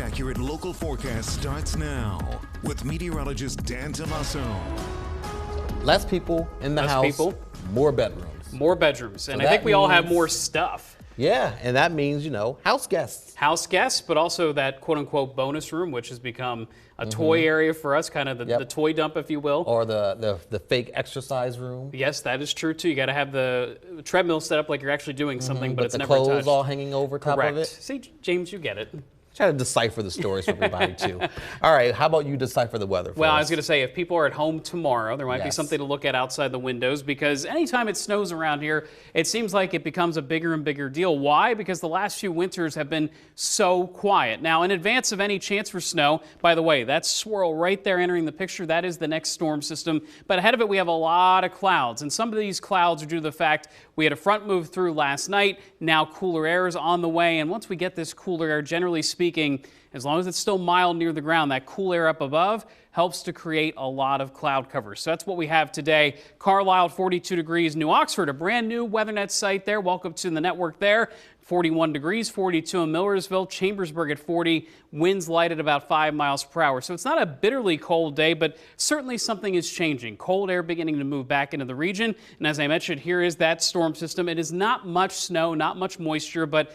Accurate local forecast starts now with meteorologist Dan Tomaso. Less people in the house, more bedrooms. More bedrooms, and So I think we all have means- more stuff. Yeah, and that means, house guests. House guests, but also that quote-unquote bonus room, which has become a toy area for us, kind of the toy dump, if you will. Or the fake exercise room. Yes, that is true, too. You got to have the treadmill set up like you're actually doing something, but it's the never touched. clothes all hanging over top Correct. of it. See, James, you get it. Try to decipher the stories for everybody, too. All right, how about you decipher the weather for Well, us? I was going to say, if people are at home tomorrow, there might be Yes. something to look at outside the windows, because anytime it snows around here, it seems like it becomes a bigger and bigger deal. Why? Because the last few winters have been so quiet. Now, in advance of any chance for snow, by the way, that swirl right there entering the picture, that is the next storm system. But ahead of it, we have a lot of clouds, and some of these clouds are due to the fact we had a front move through last night. Now cooler air is on the way, and once we get this cooler air, generally speaking, as long as it's still mild near the ground, that cool air up above helps to create a lot of cloud cover. So that's what we have today. Carlisle, 42 degrees. New Oxford, a brand new WeatherNet site there. Welcome to the network there. 41 degrees, 42 in Millersville, Chambersburg at 40, winds light at about 5 miles per hour. So it's not a bitterly cold day, but certainly something is changing. Cold air beginning to move back into the region. And as I mentioned, here is that storm system. It is not much snow, not much moisture, but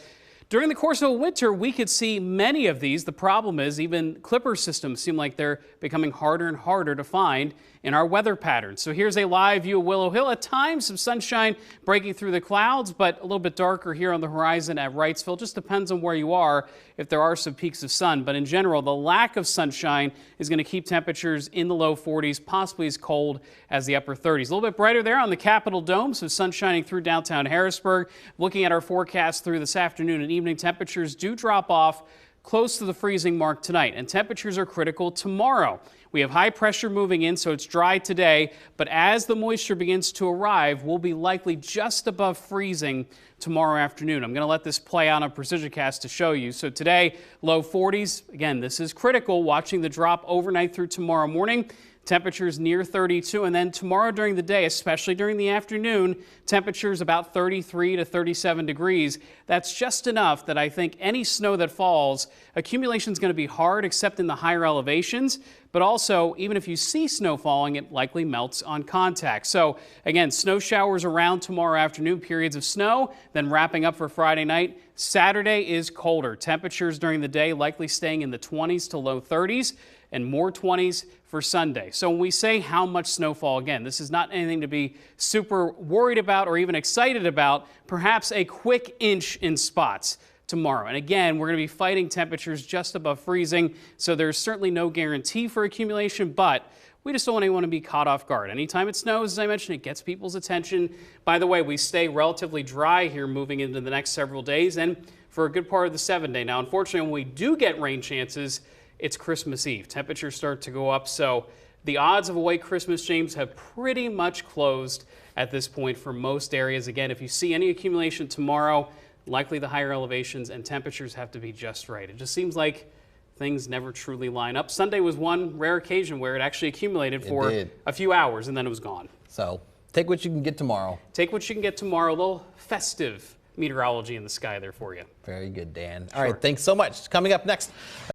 during the course of a winter, we could see many of these. The problem is even Clipper systems seem like they're becoming harder and harder to find in our weather patterns. So here's a live view of Willow Hill. At times, some sunshine breaking through the clouds, but a little bit darker here on the horizon at Wrightsville. Just depends on where you are if there are some peaks of sun. But in general, the lack of sunshine is going to keep temperatures in the low 40s, possibly as cold as the upper 30s. A little bit brighter there on the Capitol Dome, so sun shining through downtown Harrisburg. Looking at our forecast through this afternoon and evening, temperatures do drop off close to the freezing mark tonight, and temperatures are critical tomorrow. We have high pressure moving in, so it's dry today, but as the moisture begins to arrive, we'll be likely just above freezing tomorrow afternoon. I'm going to let this play out on PrecisionCast to show you. So today, low 40s. Again, this is critical, watching the drop overnight through tomorrow morning. Temperatures near 32, and then tomorrow during the day, especially during the afternoon, temperatures about 33 to 37 degrees. That's just enough that I think any snow that falls, accumulation is going to be hard except in the higher elevations, but also even if you see snow falling, it likely melts on contact. So again, snow showers around tomorrow afternoon, periods of snow, then wrapping up for Friday night. Saturday is colder. Temperatures during the day likely staying in the 20s to low 30s. And more 20s for Sunday. So when we say how much snowfall, again, this is not anything to be super worried about or even excited about. Perhaps a quick inch in spots tomorrow. And again, we're going to be fighting temperatures just above freezing, so there's certainly no guarantee for accumulation, but we just don't want anyone to be caught off guard. Anytime it snows, as I mentioned, it gets people's attention. By the way, we stay relatively dry here moving into the next several days and for a good part of the 7-day. Now, unfortunately, when we do get rain chances, it's Christmas Eve. Temperatures start to go up, so the odds of a white Christmas, James, have pretty much closed at this point for most areas. Again, if you see any accumulation tomorrow, likely the higher elevations and temperatures have to be just right. It just seems like things never truly line up. Sunday was one rare occasion where it actually accumulated for a few hours and then it was gone. So take what you can get tomorrow. Take what you can get tomorrow. A little festive meteorology in the sky there for you. Very good, Dan. All right, thanks so much. Coming up next.